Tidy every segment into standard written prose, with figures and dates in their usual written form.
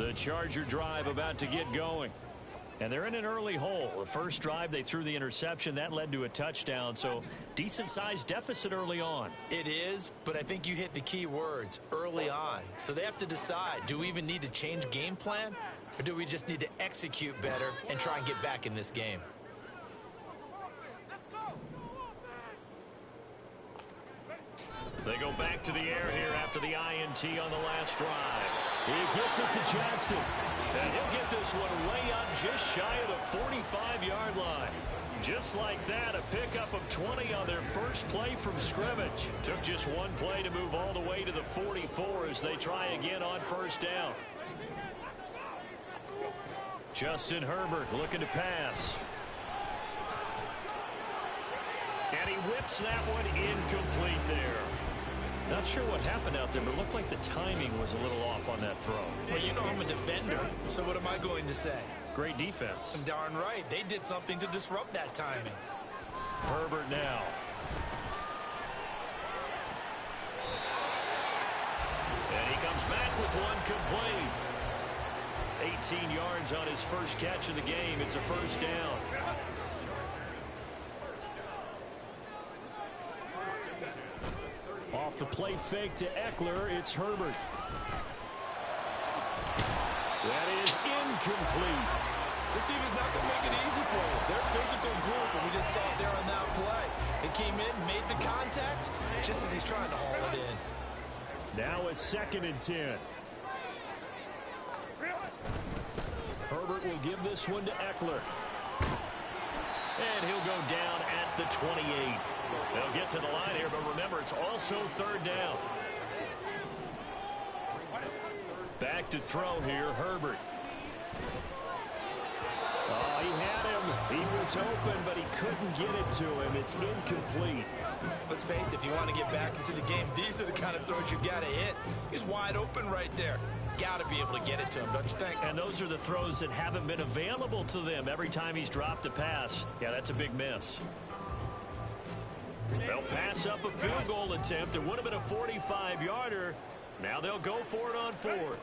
The Charger drive about to get going. And they're in an early hole. The first drive, they threw the interception. That led to a touchdown. So decent-sized deficit early on. It is, but I think you hit the key words, early on. So they have to decide, do we even need to change game plan? Or do we just need to execute better and try and get back in this game? They go back to the air here after the INT on the last drive. He gets it to Johnston. And he'll get this one way up just shy of the 45-yard line. Just like that, a pickup of 20 on their first play from scrimmage. Took just one play to move all the way to the 44 as they try again on first down. Justin Herbert looking to pass. And he whips that one incomplete there. Not sure what happened out there, but it looked like the timing was a little off on that throw. Well, you know I'm a defender, so what am I going to say? Great defense. Darn right. They did something to disrupt that timing. Herbert now. And he comes back with one complete. 18 yards on his first catch of the game. It's a first down. Off the play fake to Eckler, it's Herbert. That is incomplete. This team is not going to make it easy for you. They're a physical group, and we just saw it there on that play. They came in, made the contact, just as he's trying to haul it in. Now a 2nd and 10. Herbert will give this one to Eckler. And he'll go down at the 28. They'll get to the line here, but remember, it's also 3rd down. Back to throw here, Herbert. Oh, he had him. He was open, but he couldn't get it to him. It's incomplete. Let's face it, if you want to get back into the game, these are the kind of throws you got to hit. He's wide open right there. Got to be able to get it to him, don't you think? And those are the throws that haven't been available to them every time he's dropped a pass. Yeah, that's a big miss. They'll pass up a field goal attempt. It would have been a 45-yarder. Now they'll go for it on 4th.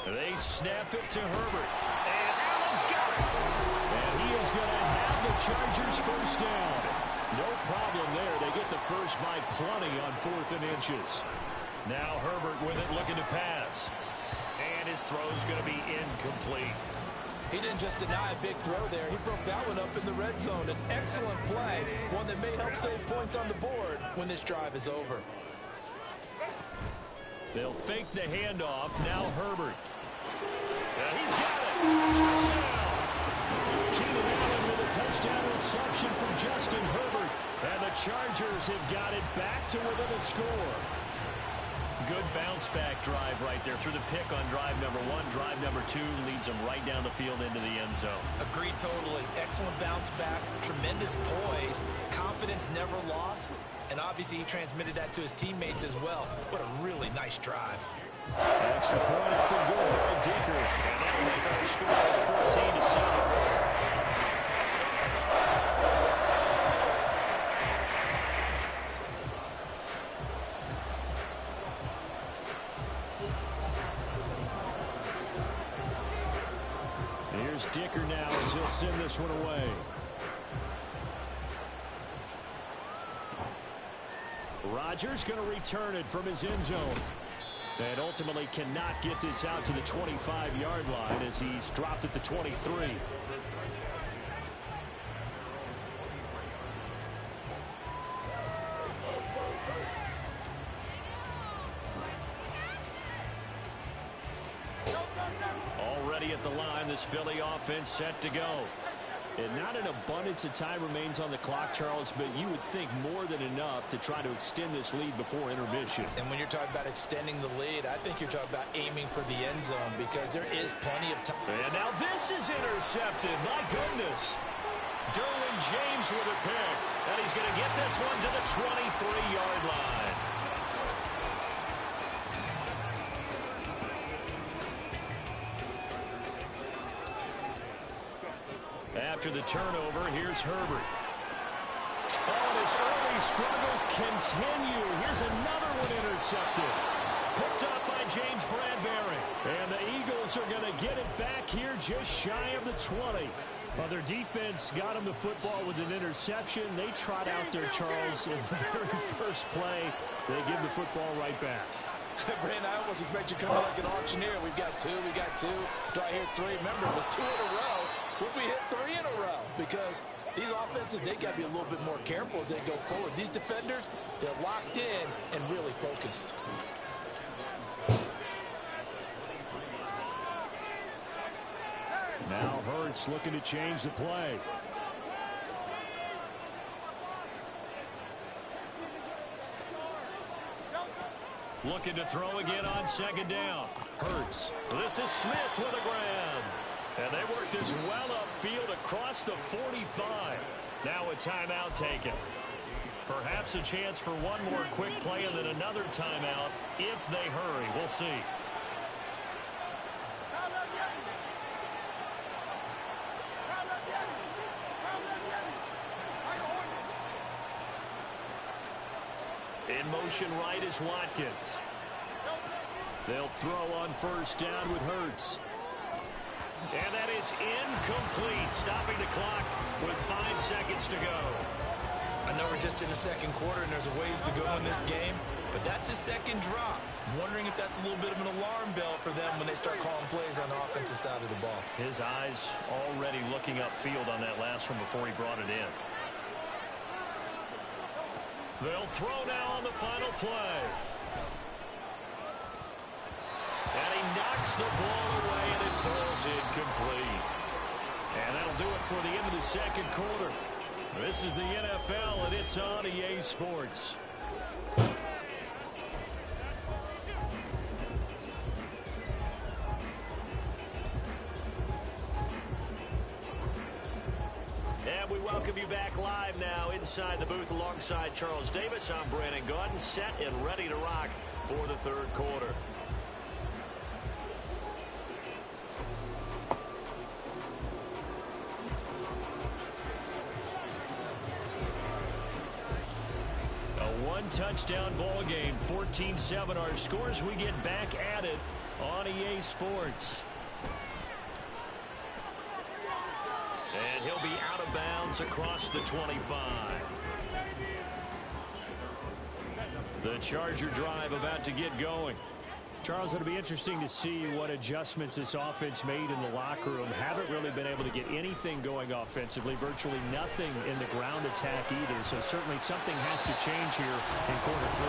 They snap it to Herbert. And Allen's got it. And he is going to have the Chargers first down. No problem there. They get the first by plenty on 4th and inches. Now Herbert with it, looking to pass. And his throw's going to be incomplete. He didn't just deny a big throw there. He broke that one up in the red zone. An excellent play, one that may help save points on the board when this drive is over. They'll fake the handoff. Now Herbert. And he's got it. Touchdown. Keenan Allen with a touchdown reception from Justin Herbert. And the Chargers have got it back to within a score. Good bounce-back drive right there through the pick on drive number 1. Drive number 2 leads them right down the field into the end zone. Agree totally. Excellent bounce-back, tremendous poise, confidence never lost, and obviously he transmitted that to his teammates as well. What a really nice drive. Extra point up and good by Dicker. And that'll make our score 14-7. Dicker now as he'll send this one away. Rodgers going to return it from his end zone. And ultimately cannot get this out to the 25-yard line as he's dropped at the 23. Already at the line, this Philly offense set to go. And not an abundance of time remains on the clock, Charles, but you would think more than enough to try to extend this lead before intermission. And when you're talking about extending the lead, I think you're talking about aiming for the end zone because there is plenty of time. And now this is intercepted. My goodness. Derwin James with a pick. And he's going to get this one to the 23-yard line. After the turnover, here's Herbert. Oh, and his early struggles continue. Here's another one intercepted. Picked up by James Bradbury. And the Eagles are going to get it back here just shy of the 20. Well, their defense got them the football with an interception. They trot out there, Charles, in the very first play. They give the football right back. Brandon, I almost expect you to come like an auctioneer. We've got two. Do I hear three? Remember, it was 2 in a row. Would we hit 3 in a row? Because these offenses, they got to be a little bit more careful as they go forward. These defenders, they're locked in and really focused. Now Hurts looking to change the play. Looking to throw again on second down. Hurts. This is Smith with a grab. And they work this well upfield across the 45. Now a timeout taken. Perhaps a chance for one more quick play and then another timeout if they hurry. We'll see. In motion right is Watkins. They'll throw on first down with Hurts. And that is incomplete, stopping the clock with 5 seconds to go. I know we're just in the second quarter and there's a ways to go in this game, but that's his second drop. I'm wondering if that's a little bit of an alarm bell for them when they start calling plays on the offensive side of the ball. His eyes already looking upfield on that last one before he brought it in. They'll throw now on the final play. And he knocks the ball away, and it falls incomplete. And that'll do it for the end of the second quarter. This is the NFL, and it's on EA Sports. And we welcome you back live now inside the booth alongside Charles Davis. I'm Brandon Gaudin, set and ready to rock for the third quarter. A one-touchdown ball game, 14-7 our scores. We get back at it on EA Sports. And he'll be out of bounds across the 25. The Charger drive about to get going. Charles, it'll be interesting to see what adjustments this offense made in the locker room. Haven't really been able to get anything going offensively, virtually nothing in the ground attack either. So certainly something has to change here in quarter 3.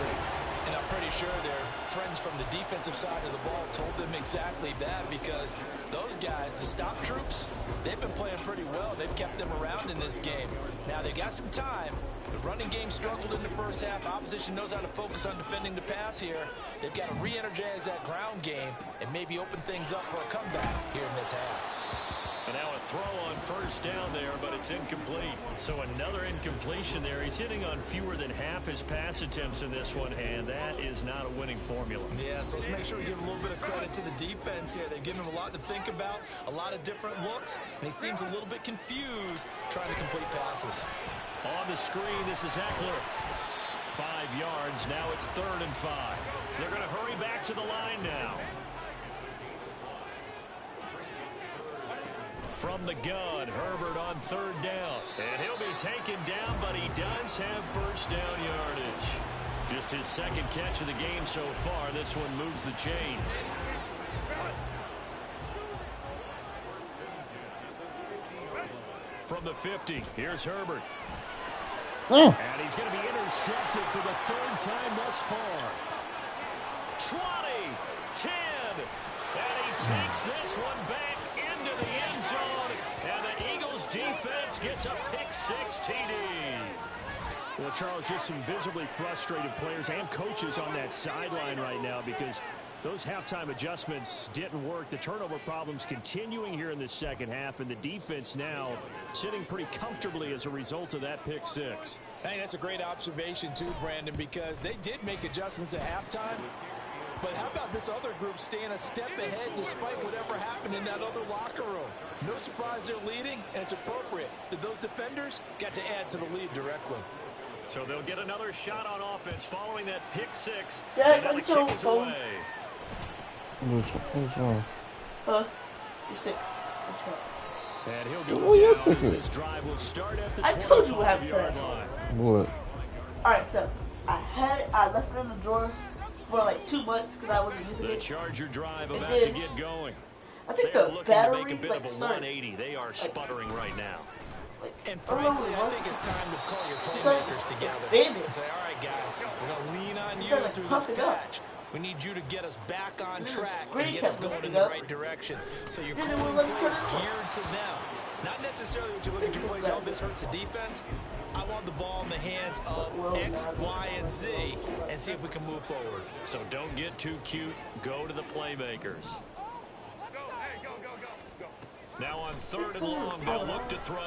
And I'm pretty sure their friends from the defensive side of the ball told them exactly that, because those guys, the stop troops, they've been playing pretty well. They've kept them around in this game. Now, they got some time. The running game struggled in the first half. Opposition knows how to focus on defending the pass here. They've got to re-energize that ground game and maybe open things up for a comeback here in this half. And now a throw on first down there, but it's incomplete. So another incompletion there. He's hitting on fewer than half his pass attempts in this one, and that is not a winning formula. Yeah, so let's make sure we give a little bit of credit to the defense here. They've given him a lot to think about, a lot of different looks, and he seems a little bit confused trying to complete passes. On the screen, this is Eckler. 5 yards. Now it's 3rd and 5. They're going to hurry back to the line now. From the gun, Herbert on 3rd down. And he'll be taken down, but he does have first down yardage. Just his second catch of the game so far. This one moves the chains. From the 50, here's Herbert. And he's going to be intercepted for the 3rd time thus far. 20, 10, and he takes this one back into the end zone, and the Eagles defense gets a pick-6 TD. Well, Charles, just some visibly frustrated players and coaches on that sideline right now because those halftime adjustments didn't work. The turnover problems continuing here in the second half, and the defense now sitting pretty comfortably as a result of that pick-6. Hey, that's a great observation too, Brandon, because they did make adjustments at halftime. But how about this other group staying a step ahead despite whatever happened in that other locker room? No surprise they're leading, and it's appropriate that those defenders got to add to the lead directly. So they'll get another shot on offense following that pick six. Yeah, and now the kick is away. What's wrong? You're sick. And he'll go down as this drive will start at the 25-yard line. What? Alright, so I left it in the drawer for like 2 months because I wasn't using it. The Charger drive about to get going. I think They're the looking battery to make a bit of a 180. They are sputtering right now. And frankly, I think it's time to call your playmakers together and say, all right, guys, we're going to lean on you through this patch. We need you to get us back on track and get us going in the right direction. So you're calling plays geared to them. Not necessarily what you look at your plays, oh, this hurts the defense. I want the ball in the hands of X, Y, and Z and see if we can move forward. So don't get too cute. Go to the playmakers. Now on 3rd and long, they'll look to throw.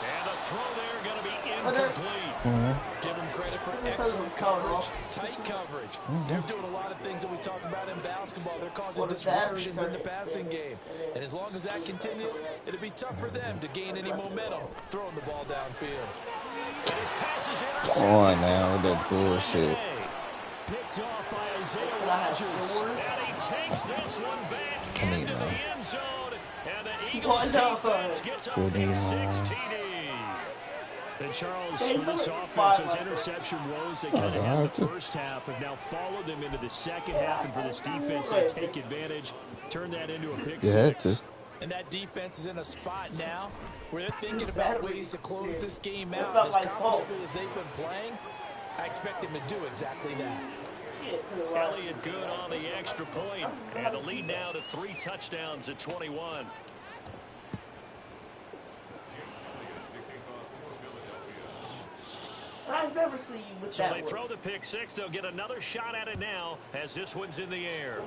And the throw there going to be incomplete. Give them credit for excellent coverage, tight coverage. They're doing a lot of things that we talk about in basketball. They're causing disruptions in the passing game. And as long as that continues, it'll be tough for them to gain any momentum throwing the ball downfield. And his pass is intercepted. Come on now with that bullshit. Picked off by Isaiah Rodgers. And he takes this one back into the end zone. And the Eagles defense gets up pick 6 TD. And Charles, for this offense, those interception woes they kind of had in the first half have now followed them into the second half. And for this defense, they take advantage, turn that into a pick 6. And that defense is in a spot now where they're thinking about ways to close this game out. As confidently as they've been playing, I expect them to do exactly that. Elliott good on the extra point, and the lead now to 3 touchdowns at 21. I've never seen you with so that they throw the pick 6. They'll get another shot at it now as this one's in the air.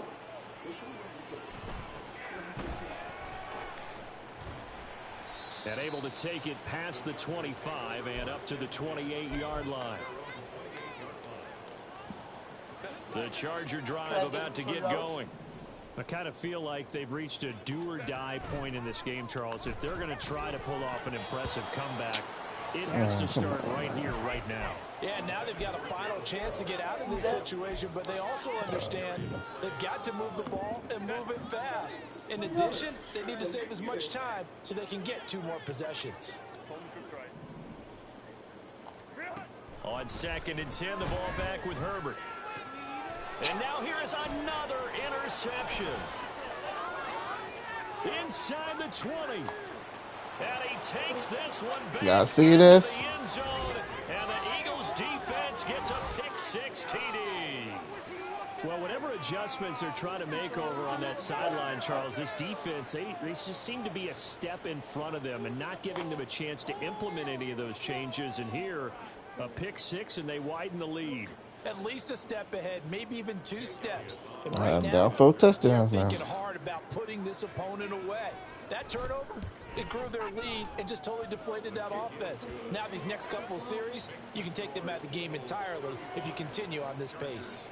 And able to take it past the 25 and up to the 28-yard line. The Charger drive about to get going. I kind of feel like they've reached a do-or-die point in this game, Charles. If they're going to try to pull off an impressive comeback, it has to start right here, right now. Yeah, now they've got a final chance to get out of this situation, but they also understand they've got to move the ball and move it fast. In addition, they need to save as much time so they can get 2 more possessions. On 2nd and 10, the ball back with Herbert. And now here is another interception. Inside the 20. And he takes this one back. Y'all see this? The end zone, and the Eagles defense gets a pick 6 TD. Well, whatever adjustments they're trying to make over on that sideline, Charles, this defense, they just seem to be a step in front of them and not giving them a chance to implement any of those changes. And here, a pick 6, and they widen the lead. At least a step ahead, maybe even 2 steps. And right now, down 4 touchdowns they're now. Thinking hard about putting this opponent away. That turnover, it grew their lead and just totally deflated that offense. Now these next couple of series, you can take them out of the game entirely if you continue on this pace.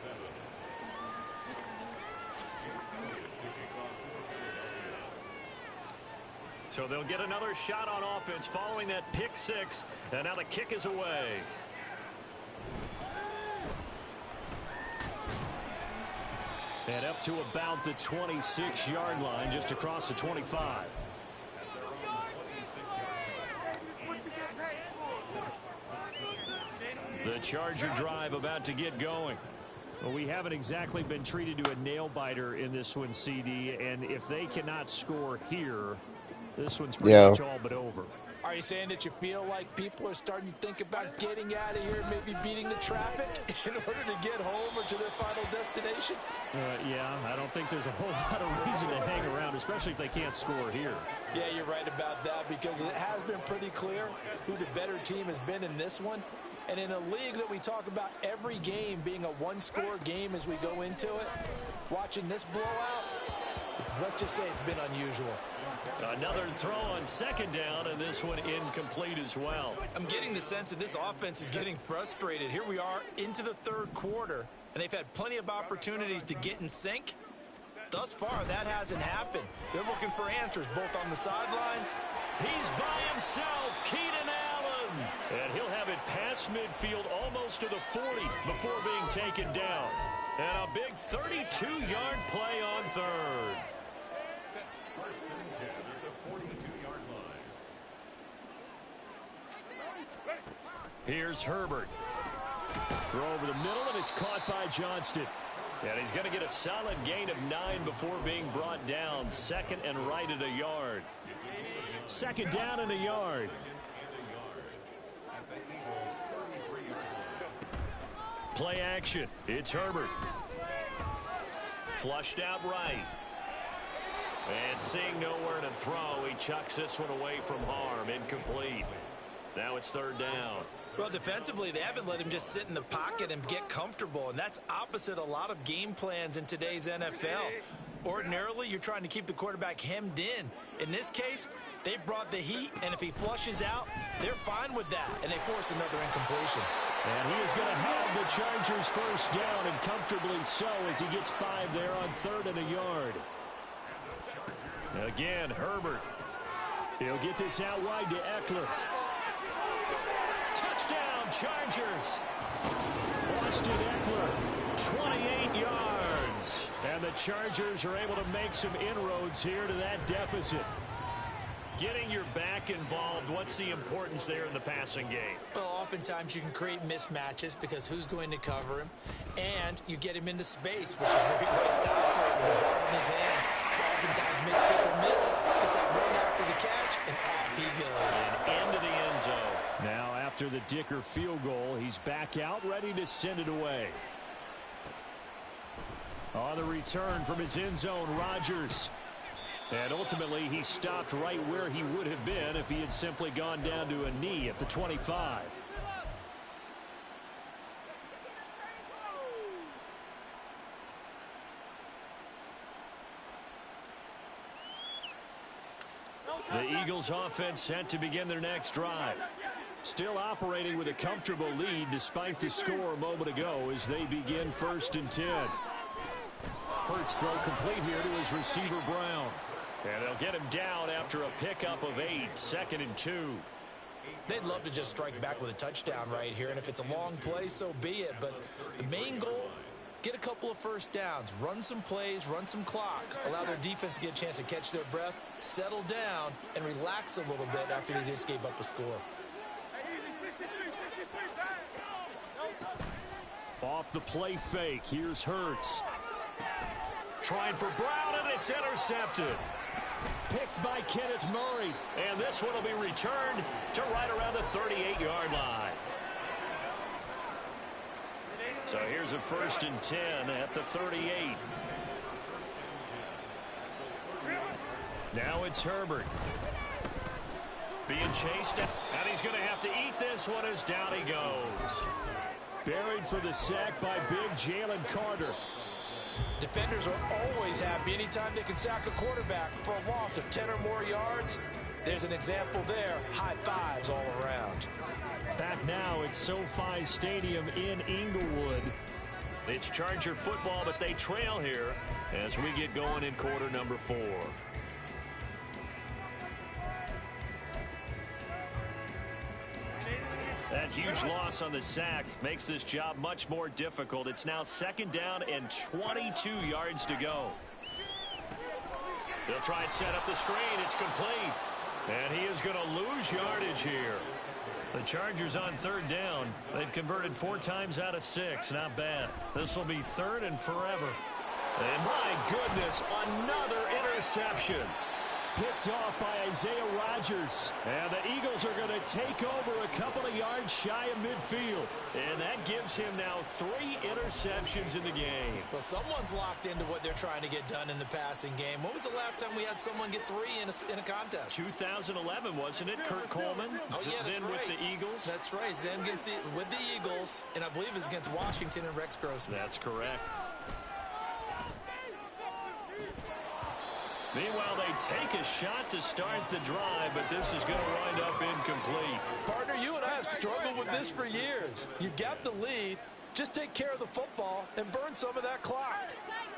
So they'll get another shot on offense following that pick 6, and now the kick is away. And up to about the 26-yard line, just across the 25. The Charger drive about to get going. Well, we haven't exactly been treated to a nail-biter in this one, CD, and if they cannot score here, this one's pretty much all but over. Are you saying that you feel like people are starting to think about getting out of here, maybe beating the traffic in order to get home or to their final destination? Yeah, I don't think there's a whole lot of reason to hang around, especially if they can't score here. Yeah, you're right about that because it has been pretty clear who the better team has been in this one. And in a league that we talk about every game being a one-score game as we go into it, watching this blowout, let's just say it's been unusual. Another throw on 2nd down, and this one incomplete as well. I'm getting the sense that this offense is getting frustrated. Here we are into the 3rd quarter, and they've had plenty of opportunities to get in sync. Thus far, that hasn't happened. They're looking for answers both on the sidelines. He's by himself, Keenan Allen. And he'll have it past midfield almost to the 40 before being taken down. And a big 32-yard play on third. First and 10 at the 42-yard line. Here's Herbert. Throw over the middle, and it's caught by Johnston. And he's going to get a solid gain of 9 before being brought down. Second and right at a yard. Second down and a yard. Play action. It's Herbert. Flushed out right. And seeing nowhere to throw, he chucks this one away from harm. Incomplete. Now it's third down. Well, defensively, they haven't let him just sit in the pocket and get comfortable, and that's opposite a lot of game plans in today's NFL. Ordinarily, you're trying to keep the quarterback hemmed in. In this case, they brought the heat, and if he flushes out, they're fine with that, and they force another incompletion. And he is going to have the Chargers first down, and comfortably so, as he gets 5 there on third and a yard. Again, Herbert. He'll get this out wide to Eckler. Touchdown, Chargers. Austin Eckler, 28 yards. And the Chargers are able to make some inroads here to that deficit. Getting your back involved, what's the importance there in the passing game? Well, oftentimes you can create mismatches because who's going to cover him, and you get him into space, which is where he likes to operate with the ball in his hands. Oftentimes makes people miss, gets that run after the catch, and off he goes. And into the end zone. Now after the Dicker field goal, he's back out ready to send it away. On the return from his end zone, Rodgers. And ultimately, he stopped right where he would have been if he had simply gone down to a knee at the 25. The Eagles offense set to begin their next drive. Still operating with a comfortable lead despite the score a moment ago as they begin first and 10. Hurts throw complete here to his receiver Brown. And they'll get him down after a pickup of 8, second and 2. They'd love to just strike back with a touchdown right here, and if it's a long play, so be it. But the main goal, get a couple of first downs, run some plays, run some clock, allow their defense to get a chance to catch their breath, settle down, and relax a little bit after they just gave up a score. Off the play fake, here's Hurts. Trying for Brown, and it's intercepted. Picked by Kenneth Murray. And this one will be returned to right around the 38-yard line. So here's a first and 10 at the 38. Now it's Herbert. Being chased, and he's going to have to eat this one as down he goes. Buried for the sack by big Jalen Carter. Defenders are always happy anytime they can sack a quarterback for a loss of 10 or more yards. There's an example there. High fives all around. Back now at SoFi Stadium in Inglewood. It's Charger football, but they trail here as we get going in quarter number 4. That huge loss on the sack makes this job much more difficult. It's now second down and 22 yards to go. They'll try and set up the screen. It's complete. And he is going to lose yardage here. The Chargers on third down. They've converted 4 times out of 6. Not bad. This will be third and forever. And my goodness, another interception. Picked off by Isaiah Rodgers. And the Eagles are going to take over a couple of yards shy of midfield. And that gives him now 3 interceptions in the game. Well, someone's locked into what they're trying to get done in the passing game. When was the last time we had someone get 3 in a contest? 2011, wasn't it? Kurt Coleman? Oh, yeah, that's then right. with the Eagles? That's right. Then with the Eagles, and I believe it's against Washington and Rex Grossman. That's correct. Meanwhile, they take a shot to start the drive, but this is going to wind up incomplete. Partner, you and I have struggled with this for years. You've got the lead. Just take care of the football and burn some of that clock.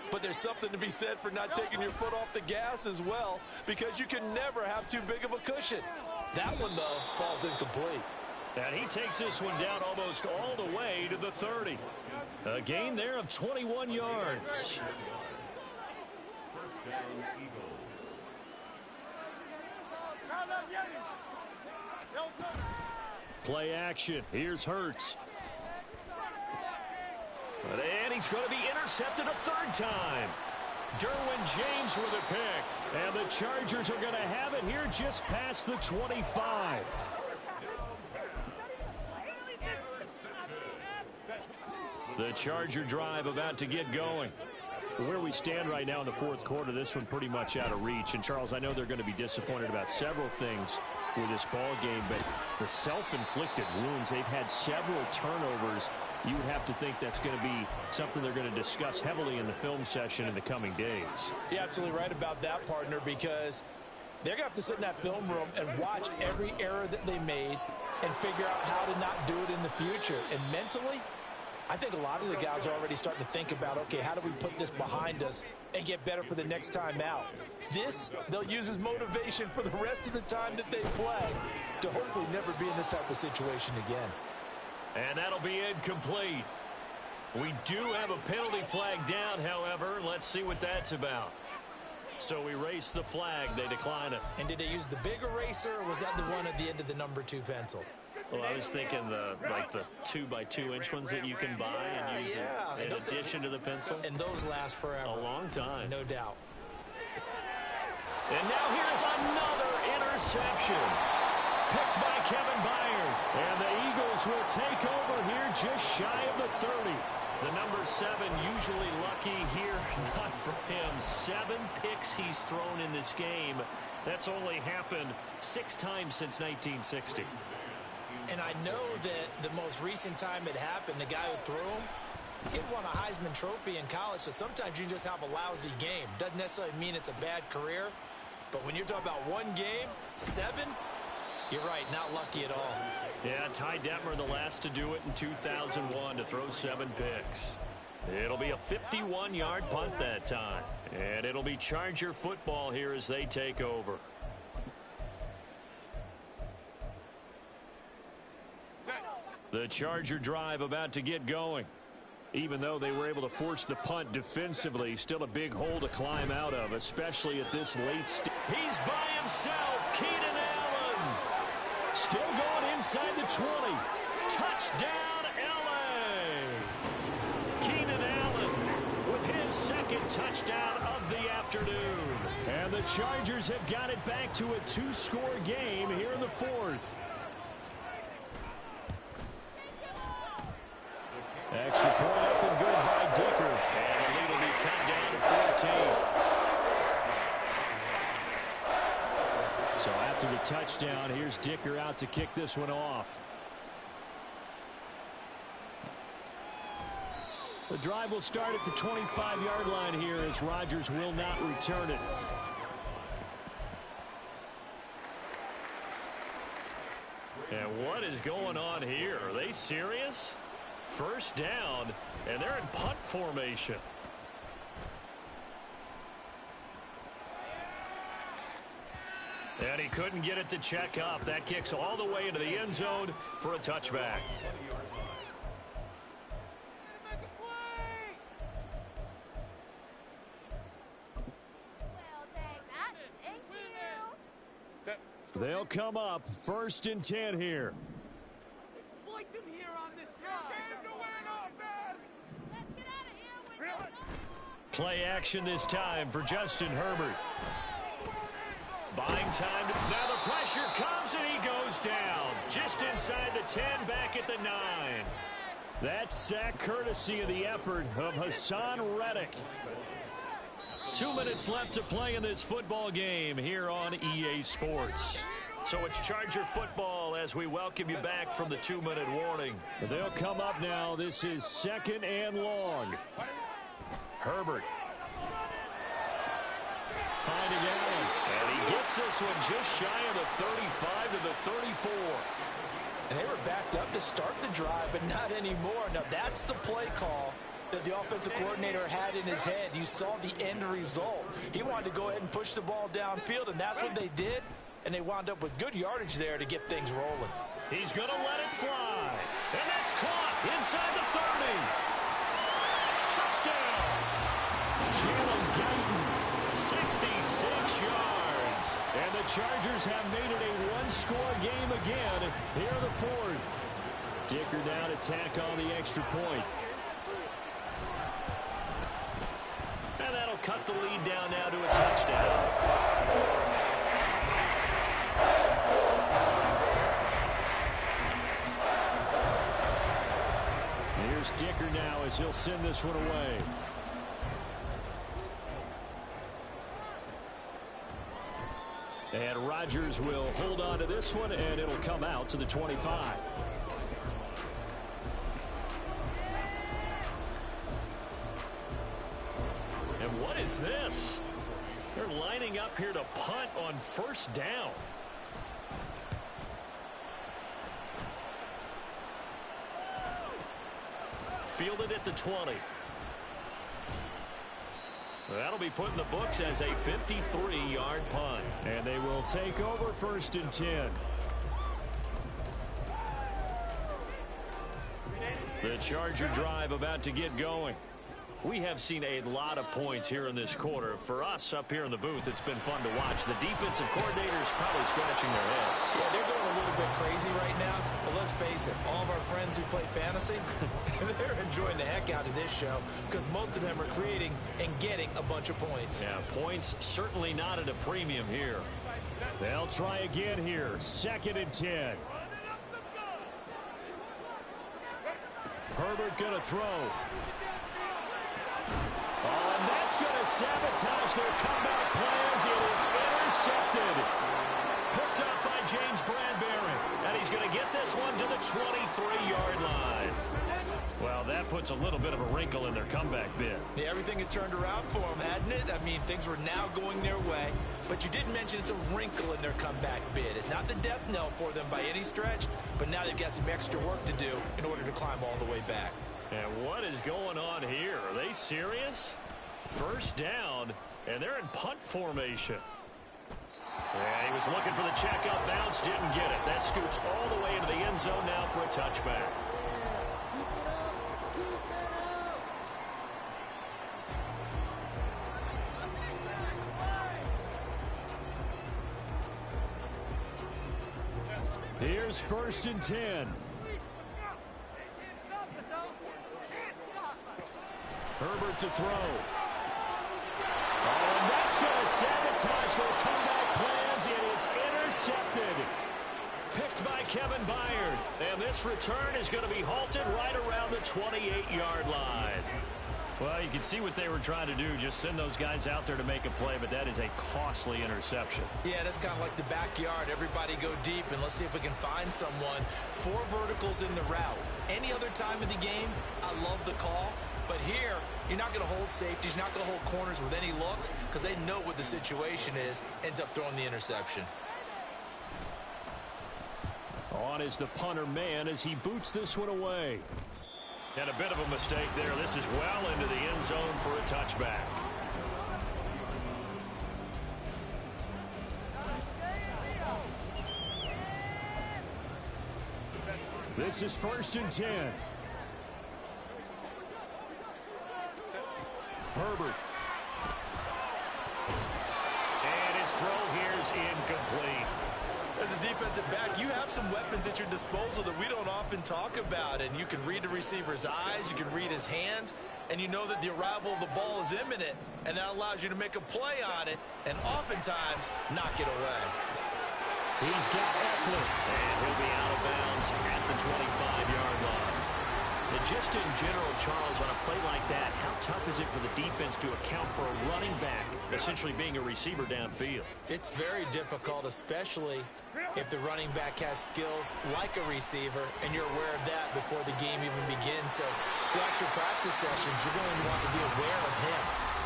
But there's something to be said for not taking your foot off the gas as well, because you can never have too big of a cushion. That one, though, falls incomplete. And he takes this one down almost all the way to the 30. A gain there of 21 yards. First down, Eagles. Play action. Here's Hurts. And he's going to be intercepted a third time. Derwin James with a pick. And the Chargers are going to have it here just past the 25. The Charger drive about to get going. Where we stand right now in the fourth quarter, this one pretty much out of reach. And, Charles, I know they're going to be disappointed about several things with this ball game, but the self-inflicted wounds, they've had several turnovers. You would have to think that's going to be something they're going to discuss heavily in the film session in the coming days. You're absolutely right about that, partner, because they're going to have to sit in that film room and watch every error that they made and figure out how to not do it in the future. And mentally, I think a lot of the guys are already starting to think about, okay, how do we put this behind us and get better for the next time out? This, they'll use as motivation for the rest of the time that they play to hopefully never be in this type of situation again. And that'll be incomplete. We do have a penalty flag down, however. Let's see what that's about. So we erase the flag. They decline it. And did they use the big eraser, or was that the one at the end of the number 2 pencil? Well, I was thinking the 2x2-inch ones that you can buy and use in addition to the pencil. And those last forever. A long time. No doubt. And now here's another interception. Picked by Kevin Byard. And the Eagles will take over here just shy of the 30. The number 7 usually lucky here. Not for him. 7 picks he's thrown in this game. That's only happened 6 times since 1960. And I know that the most recent time it happened, the guy who threw him, he had won a Heisman Trophy in college, so sometimes you just have a lousy game. Doesn't necessarily mean it's a bad career, but when you're talking about one game, 7, you're right, not lucky at all. Yeah, Ty Detmer, the last to do it in 2001, to throw 7 picks. It'll be a 51-yard punt that time, and it'll be Charger football here as they take over. The Charger drive about to get going. Even though they were able to force the punt defensively, still a big hole to climb out of, especially at this late stage. He's by himself, Keenan Allen. Still going inside the 20. Touchdown, L.A. Keenan Allen with his second touchdown of the afternoon. And the Chargers have got it back to a 2-score game here in the fourth. Extra point up and good by Dicker. And the lead will be cut down to 14. So after the touchdown, here's Dicker out to kick this one off. The drive will start at the 25-yard line here as Rodgers will not return it. And what is going on here? Are they serious? First down, and they're in punt formation. And he couldn't get it to check up. That kicks all the way into the end zone for a touchback. They'll come up 1st and 10 here. Play action this time for Justin Herbert. Buying time. Now the pressure comes and he goes down. Just inside the 10, back at the 9. That sack courtesy of the effort of Hassan Reddick. 2 minutes left to play in this football game here on EA Sports. So it's Charger football as we welcome you back from the 2-minute warning. They'll come up now. This is 2nd and long. Herbert. Finding Allen. And he gets this one just shy of the 35 to the 34. And they were backed up to start the drive, but not anymore. Now that's the play call that the offensive coordinator had in his head. You saw the end result. He wanted to go ahead and push the ball downfield, and that's what they did. And they wound up with good yardage there to get things rolling. He's going to let it fly. And that's caught inside the 30. Touchdown. Jalen Guyton, 66 yards. And the Chargers have made it a one-score game again here in the fourth. Dicker down to tack on the extra point. And that'll cut the lead down now to a touchdown. Here's Dicker now as he'll send this one away. And Rodgers will hold on to this one, and it'll come out to the 25. And what is this? They're lining up here to punt on first down. Fielded at the 20. That'll be put in the books as a 53-yard punt. And they will take over first and 10. The Charger drive about to get going. We have seen a lot of points here in this quarter. For us up here in the booth, it's been fun to watch. The defensive coordinators probably scratching their heads. Yeah, they're going a little bit crazy right now. But let's face it, all of our friends who play fantasy, they're enjoying the heck out of this show because most of them are creating and getting a bunch of points. Yeah, points certainly not at a premium here. They'll try again here. 2nd and 10. Herbert going to throw. Oh, and that's going to sabotage their comeback plans. It is intercepted. Picked up by James Bradbury. And he's going to get this one to the 23-yard line. Well, that puts a little bit of a wrinkle in their comeback bid. Yeah, everything had turned around for them, hadn't it? I mean, things were now going their way. But you did mention it's a wrinkle in their comeback bid. It's not the death knell for them by any stretch, but now they've got some extra work to do in order to climb all the way back. And what is going on here? Are they serious? First down, and they're in punt formation. Yeah, he was looking for the check-up bounce, didn't get it. That scoots all the way into the end zone now for a touchback. Here's 1st and 10. Herbert to throw. Oh, and that's going to sabotage their comeback plans. It is intercepted. Picked by Kevin Byard. And this return is going to be halted right around the 28-yard line. Well, you can see what they were trying to do. Just send those guys out there to make a play, but that is a costly interception. Yeah, that's kind of like the backyard. Everybody go deep, and let's see if we can find someone. 4 verticals in the route. Any other time of the game, I love the call. But here, you're not going to hold safeties, you're not going to hold corners with any looks because they know what the situation is, ends up throwing the interception. On is the punter man as he boots this one away. And a bit of a mistake there. This is well into the end zone for a touchback. This is 1st and 10. Herbert. And his throw here is incomplete. As a defensive back, you have some weapons at your disposal that we don't often talk about. And you can read the receiver's eyes, you can read his hands, and you know that the arrival of the ball is imminent. And that allows you to make a play on it and oftentimes knock it away. He's got Eckler, and he'll be out of bounds at the 25-yard line. And just in general, Charles, on a play like that, how tough is it for the defense to account for a running back essentially being a receiver downfield? It's very difficult, especially if the running back has skills like a receiver, and you're aware of that before the game even begins. So throughout your practice sessions, you're going to want to be aware of him.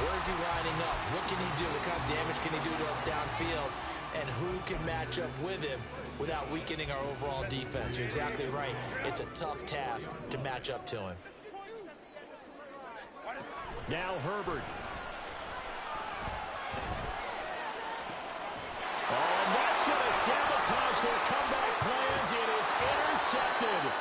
Where is he lining up? What can he do? What kind of damage can he do to us downfield? And who can match up with him without weakening our overall defense? You're exactly right. It's a tough task to match up to him. Now Herbert. Oh, and that's going to sabotage their comeback plans. It is intercepted.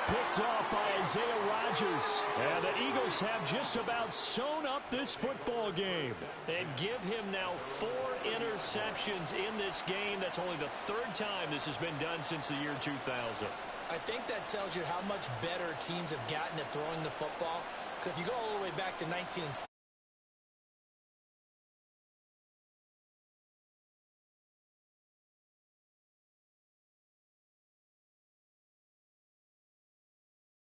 Picked off by Isaiah Rodgers. And the Eagles have just about sewn up this football game. And give him now 4 interceptions in this game. That's only the 3rd time this has been done since the year 2000. I think that tells you how much better teams have gotten at throwing the football. Because if you go all the way back to 1960,